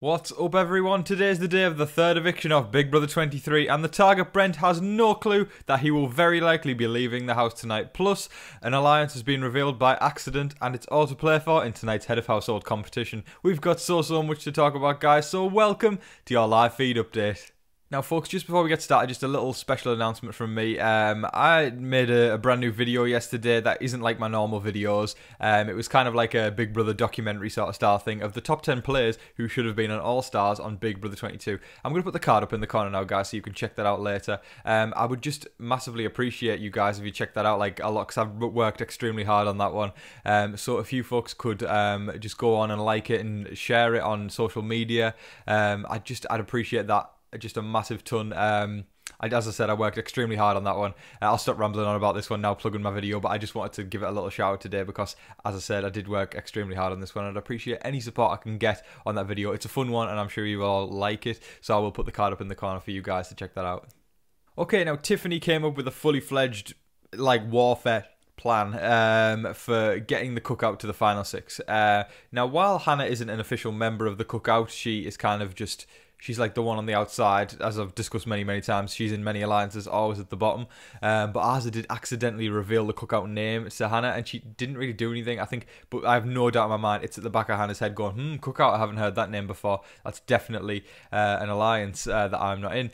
What's up everyone? Today's the day of the third eviction of Big Brother 23 and the target Brent has no clue that he will very likely be leaving the house tonight. Plus, an alliance has been revealed by accident and it's all to play for in tonight's Head of Household competition. We've got so much to talk about, guys, so welcome to your live feed update. Now folks, just before we get started, just a little special announcement from me. I made a brand new video yesterday that isn't like my normal videos. It was kind of like a Big Brother documentary sort of style thing of the top 10 players who should have been on All Stars on Big Brother 22. I'm going to put the card up in the corner now, guys, so you can check that out later. I would just massively appreciate you guys if you check that out like a lot, because I've worked extremely hard on that one. So if you folks could just go on and like it and share it on social media, I'd appreciate that just a massive ton. As I said, I worked extremely hard on that one. I'll stop rambling on about this one now, plug in my video, but I just wanted to give it a little shout out today because, as I said, I did work extremely hard on this one and I'd appreciate any support I can get on that video. It's a fun one and I'm sure you all like it, so I will put the card up in the corner for you guys to check that out. Okay, now Tiffany came up with a fully fledged warfare plan for getting the Cookout to the final six. Now, while Hannah isn't an official member of the Cookout, she is kind of just... she's like the one on the outside, as I've discussed many times. She's in many alliances, always at the bottom. But Azah did accidentally reveal the Cookout name to Hannah, and she didn't really do anything, I think. But I have no doubt in my mind, it's at the back of Hannah's head going, Cookout, I haven't heard that name before. That's definitely an alliance that I'm not in.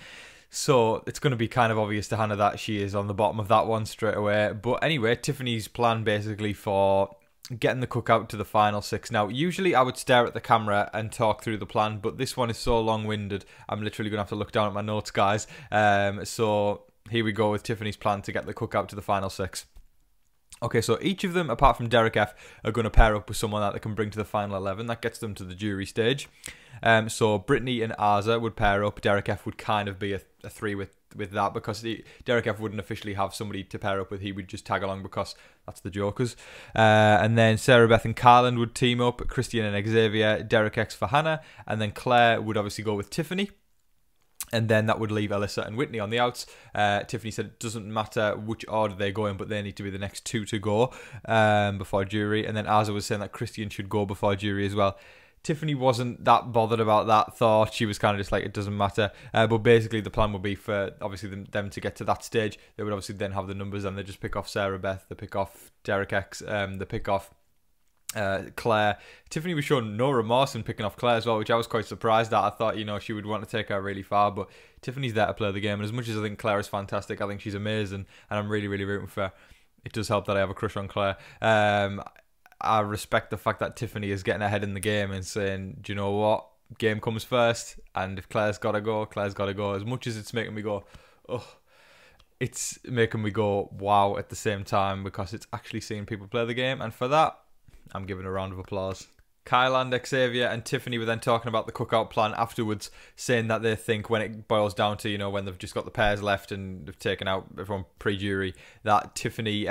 So it's going to be kind of obvious to Hannah that she is on the bottom of that one straight away. But anyway, Tiffany's plan basically for getting the Cookout to the final six. Now, usually I would stare at the camera and talk through the plan, but this one is so long-winded, I'm literally going to have to look down at my notes, guys. So here we go with Tiffany's plan to get the Cookout to the final six. Okay, so each of them, apart from Derek F, are going to pair up with someone that they can bring to the final 11. That gets them to the jury stage. So Brittany and Azah would pair up. Derek F would kind of be a three with that, because Derek F wouldn't officially have somebody to pair up with. He would just tag along because that's the Jokers. And then Sarah Beth and Carlin would team up. Christian and Xavier, Derek X for Hannah, and then Claire would obviously go with Tiffany. And then that would leave Alyssa and Whitney on the outs. Tiffany said it doesn't matter which order they go in, but they need to be the next two to go before jury. And then Azah was saying that Christian should go before jury as well. Tiffany wasn't that bothered about that thought. She was kind of just like, it doesn't matter. But basically the plan would be for obviously them to get to that stage. They would obviously then have the numbers and they just pick off Sarah Beth, they pick off Derek X, they pick off Claire. Tiffany was showing no remorse in picking off Claire as well, which I was quite surprised at. I thought, she would want to take her really far, but Tiffany's there to play the game, and as much as I think Claire is fantastic, I think she's amazing, and I'm really rooting for her. It does help that I have a crush on Claire. I respect the fact that Tiffany is getting ahead in the game and saying, do you know what, game comes first, and if Claire's got to go, Claire's got to go. As much as it's making me go, oh, it's making me go, wow, at the same time, because it's actually seeing people play the game, and for that, I'm giving a round of applause. Kyle and Xavier and Tiffany were then talking about the Cookout plan afterwards, saying that they think when it boils down to, when they've just got the pairs left and they've taken out everyone pre-jury, that Tiffany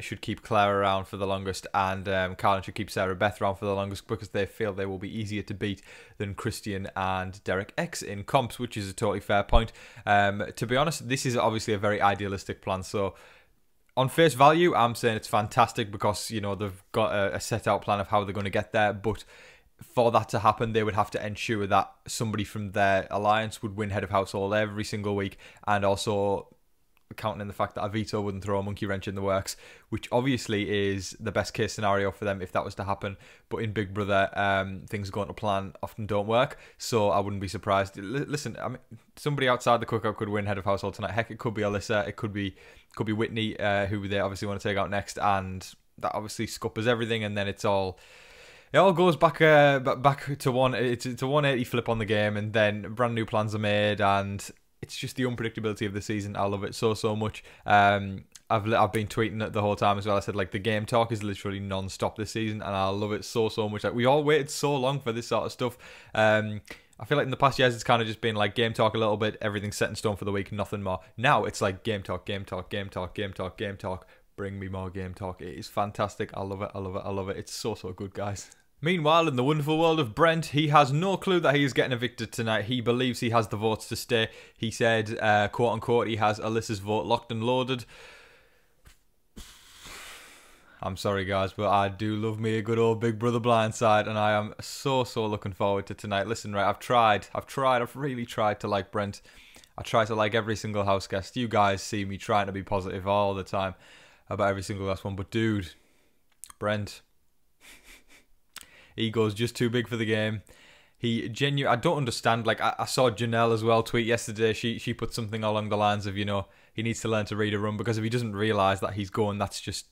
should keep Claire around for the longest, and Kyle should keep Sarah Beth around for the longest, because they feel they will be easier to beat than Christian and Derek X in comps, which is a totally fair point. To be honest, this is obviously a very idealistic plan, so on face value, I'm saying it's fantastic because, they've got a set out plan of how they're going to get there. But for that to happen, they would have to ensure that somebody from their alliance would win Head of Household every single week. And also counting in the fact that a veto wouldn't throw a monkey wrench in the works, which obviously is the best case scenario for them if that was to happen. But in Big Brother, things going to plan often don't work, so I wouldn't be surprised. Listen, I mean, somebody outside the Cookout could win Head of Household tonight. Heck, it could be Alyssa, it could be Whitney, who they obviously want to take out next, and that obviously scuppers everything, and then it all goes back to one. It's a 180 flip on the game, and then brand new plans are made, and it's just the unpredictability of the season. I love it so much. I've been tweeting it the whole time as well. I said, the game talk is literally non-stop this season, and I love it so much. We all waited so long for this sort of stuff. I feel like in the past years, it's kind of just been game talk a little bit, everything's set in stone for the week, nothing more. Now it's game talk, game talk, game talk, game talk, game talk. Bring me more game talk. It is fantastic. I love it. I love it. I love it. It's so good, guys. Meanwhile, in the wonderful world of Brent, he has no clue that he is getting evicted tonight. He believes he has the votes to stay. He said, quote unquote, he has Alyssa's vote locked and loaded. I'm sorry guys, but I do love me a good old Big Brother blindside, and I am so looking forward to tonight. Listen, right, I've really tried to like Brent. I try to like every single house guest. You guys see me trying to be positive all the time about every single last one, but dude, Brent, ego's just too big for the game. I don't understand. Like, I saw Janelle as well tweet yesterday. She put something along the lines of, you know, he needs to learn to read a room, because if he doesn't realise that he's going, that's just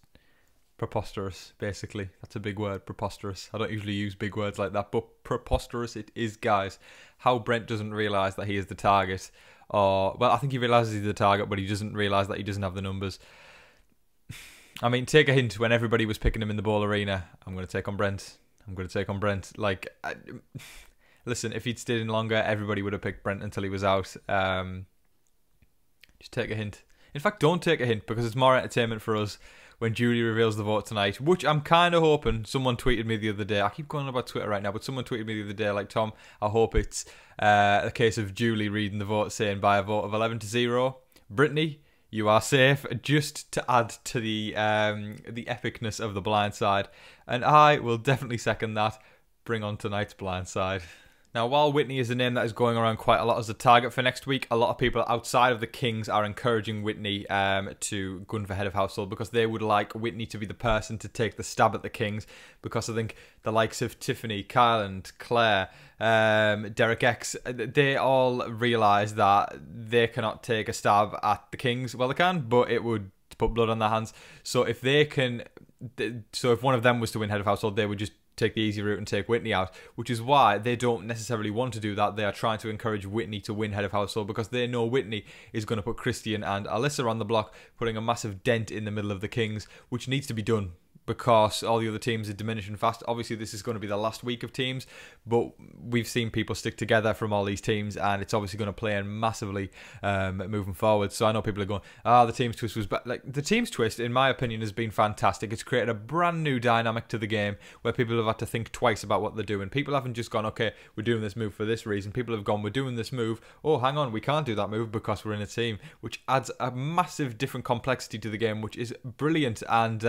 preposterous, basically. That's a big word, preposterous. I don't usually use big words like that, but preposterous it is, guys. How Brent doesn't realise that he is the target. Or, well, I think he realises he's the target, but he doesn't realise that he doesn't have the numbers. I mean, take a hint. When everybody was picking him in the ball arena, I'm going to take on Brent. Like, listen, if he'd stayed in longer, everybody would have picked Brent until he was out. Just take a hint. In fact, don't take a hint, because it's more entertainment for us when Julie reveals the vote tonight, which I'm kind of hoping. Someone tweeted me the other day. I keep going on about Twitter right now, but someone tweeted me the other day, like, Tom, I hope it's a case of Julie reading the vote saying by a vote of 11-0, Brittany, you are safe, just to add to the epicness of the blindside. And I will definitely second that. Bring on tonight's blindside. Now, while Whitney is a name that is going around quite a lot as a target for next week, a lot of people outside of the Kings are encouraging Whitney to gun for head of household, because they would like Whitney to be the person to take the stab at the Kings, because I think the likes of Tiffany, Kyle and Claire, Derek X, they all realise that they cannot take a stab at the Kings. Well, they can, but it would put blood on their hands. So if one of them was to win head of household, they would just take the easy route and take Whitney out, which is why they don't necessarily want to do that. They are trying to encourage Whitney to win head of household, because they know Whitney is going to put Christian and Alyssa on the block, putting a massive dent in the middle of the Kings, which needs to be done, because all the other teams are diminishing fast. Obviously, this is going to be the last week of teams, but we've seen people stick together from all these teams, and it's obviously going to play in massively moving forward. So I know people are going, the teams twist was bad. Like, the teams twist, in my opinion, has been fantastic. It's created a brand new dynamic to the game where people have had to think twice about what they're doing. People haven't just gone, okay, we're doing this move for this reason. People have gone, we're doing this move. Oh, hang on, we can't do that move because we're in a team, which adds a massive different complexity to the game, which is brilliant. And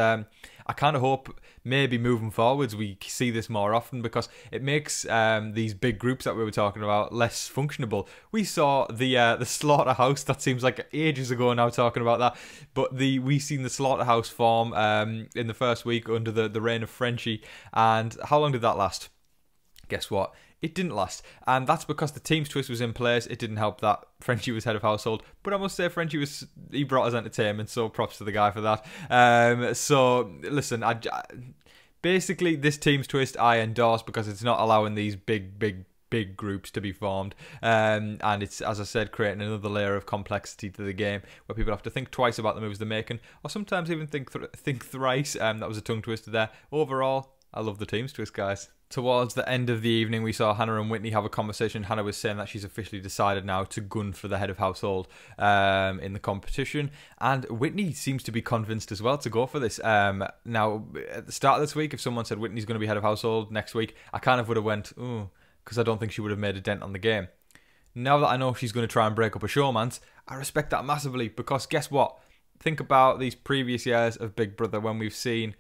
I kind of hope maybe moving forwards we see this more often, because it makes these big groups that we were talking about less functionable. We saw the slaughterhouse, that seems like ages ago now talking about that, but we seen the slaughterhouse form in the first week under the reign of Frenchie, and how long did that last? Guess what? It didn't last, and that's because the team's twist was in place. It didn't help that Frenchie was head of household, but I must say he brought us entertainment, so props to the guy for that. So listen, basically this team's twist I endorse, because it's not allowing these big groups to be formed, and it's, as I said, creating another layer of complexity to the game where people have to think twice about the moves they're making, or sometimes even think thrice. That was a tongue twister there. Overall, I love the team's twist, guys. Towards the end of the evening, we saw Hannah and Whitney have a conversation. Hannah was saying that she's officially decided now to gun for the head of household in the competition. And Whitney seems to be convinced as well to go for this. Now, at the start of this week, if someone said Whitney's going to be head of household next week, I kind of would have went, ooh, because I don't think she would have made a dent on the game. Now that I know she's going to try and break up a showman's, I respect that massively, because guess what? Think about these previous years of Big Brother when we've seen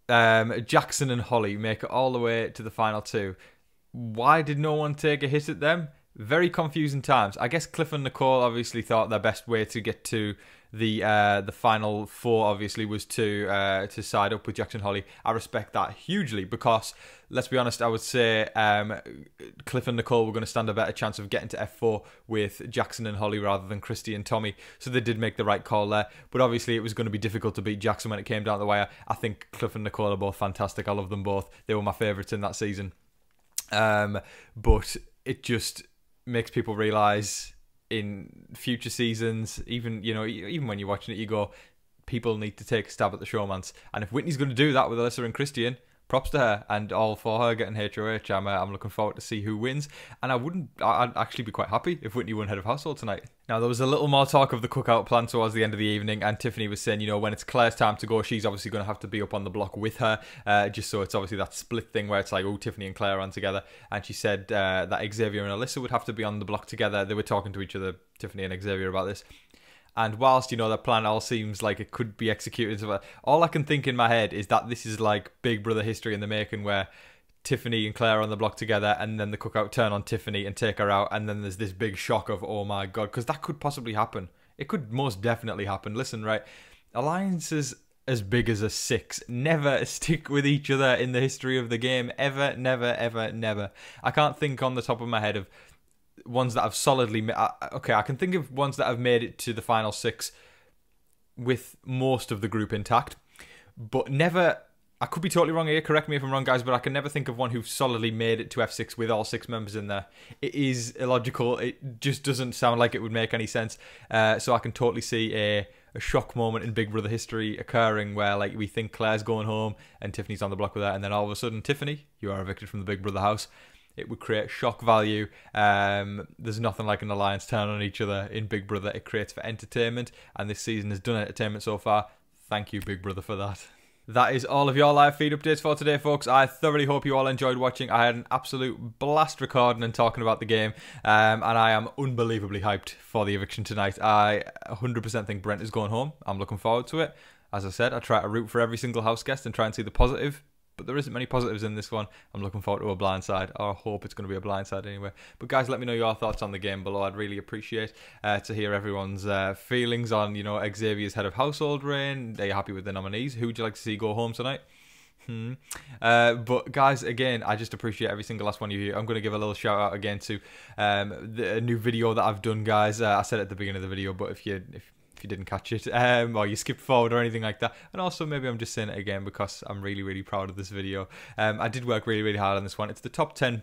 Jackson and Holly make it all the way to the final two. Why did no one take a hit at them? Very confusing times. I guess Cliff and Nicole obviously thought their best way to get to the final four obviously was to side up with Jackson and Holly. I respect that hugely, because let's be honest, I would say Cliff and Nicole were going to stand a better chance of getting to F4 with Jackson and Holly rather than Christy and Tommy, so they did make the right call there. But obviously it was going to be difficult to beat Jackson when it came down the wire. I think Cliff and Nicole are both fantastic. I love them both. They were my favourites in that season. But it just makes people realise in future seasons, even when you're watching it, you go, people need to take a stab at the showmans. And if Whitney's going to do that with Alyssa and Christian, props to her, and all for her getting HOH. I'm looking forward to see who wins, and I'd actually be quite happy if Whitney won head of household tonight. Now, there was a little more talk of the cookout plan towards the end of the evening, and Tiffany was saying, when it's Claire's time to go, she's obviously going to have to be up on the block with her, just so it's obviously that split thing where it's like, oh, Tiffany and Claire are on together, and she said that Xavier and Alyssa would have to be on the block together. They were talking to each other, Tiffany and Xavier, about this. And whilst, you know, their plan all seems like it could be executed, all I can think in my head is that this is like Big Brother history in the making, where Tiffany and Claire are on the block together, and then the Cookout turn on Tiffany and take her out, and then there's this big shock of, oh my god, because that could possibly happen. It could most definitely happen. Listen, right, alliances as big as a 6 never stick with each other in the history of the game. Ever, never, ever, never. I can't think on the top of my head of ones that have solidly... Okay, I can think of ones that have made it to the final 6 with most of the group intact, but never... I could be totally wrong here, correct me if I'm wrong, guys, but I can never think of one who solidly made it to F6 with all 6 members in there. It is illogical. It just doesn't sound like it would make any sense. So I can totally see a shock moment in Big Brother history occurring where, like, we think Claire's going home and Tiffany's on the block with her, and then all of a sudden, Tiffany, you are evicted from the Big Brother house. It would create shock value. There's nothing like an alliance turn on each other in Big Brother. It creates for entertainment, and this season has done entertainment so far. Thank you, Big Brother, for that. That is all of your live feed updates for today, folks. I thoroughly hope you all enjoyed watching. I had an absolute blast recording and talking about the game, and I am unbelievably hyped for the eviction tonight. I 100% think Brent is going home. I'm looking forward to it. As I said, I try to root for every single house guest and try and see the positive, but there isn't many positives in this one. I'm looking forward to a blindside, or I hope it's going to be a blindside anyway. But guys, let me know your thoughts on the game below. I'd really appreciate to hear everyone's feelings on, you know, Xavier's head of household reign. Are you happy with the nominees? Who would you like to see go home tonight? But guys, again, I just appreciate every single last one of you here. I'm going to give a little shout out again to the new video that I've done, guys. I said it at the beginning of the video, but if you didn't catch it, or you skipped forward or anything like that, and also maybe I'm just saying it again because I'm really, really proud of this video. I did work really, really hard on this one. It's the top 10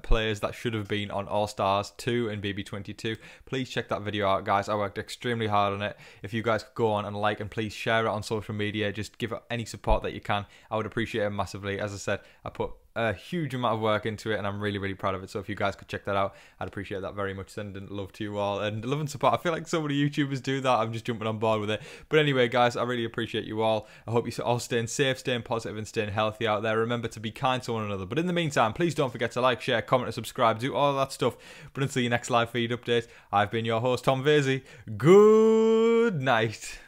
players that should have been on All Stars 2 and BB22. Please check that video out, guys. I worked extremely hard on it. If you guys could go on and like and please share it on social media, just give it any support that you can. I would appreciate it massively. As I said, I put a huge amount of work into it, and I'm really, really proud of it. So if you guys could check that out, I'd appreciate that very much. Sending love to you all, and love and support. I feel like so many YouTubers do that. I'm just jumping on board with it. But anyway, guys, I really appreciate you all. I hope you're all staying safe, staying positive, and staying healthy out there. Remember to be kind to one another. But in the meantime, please don't forget to like, share, comment, and subscribe. Do all of that stuff. But until your next live feed update, I've been your host, Tom Vasey. Good night.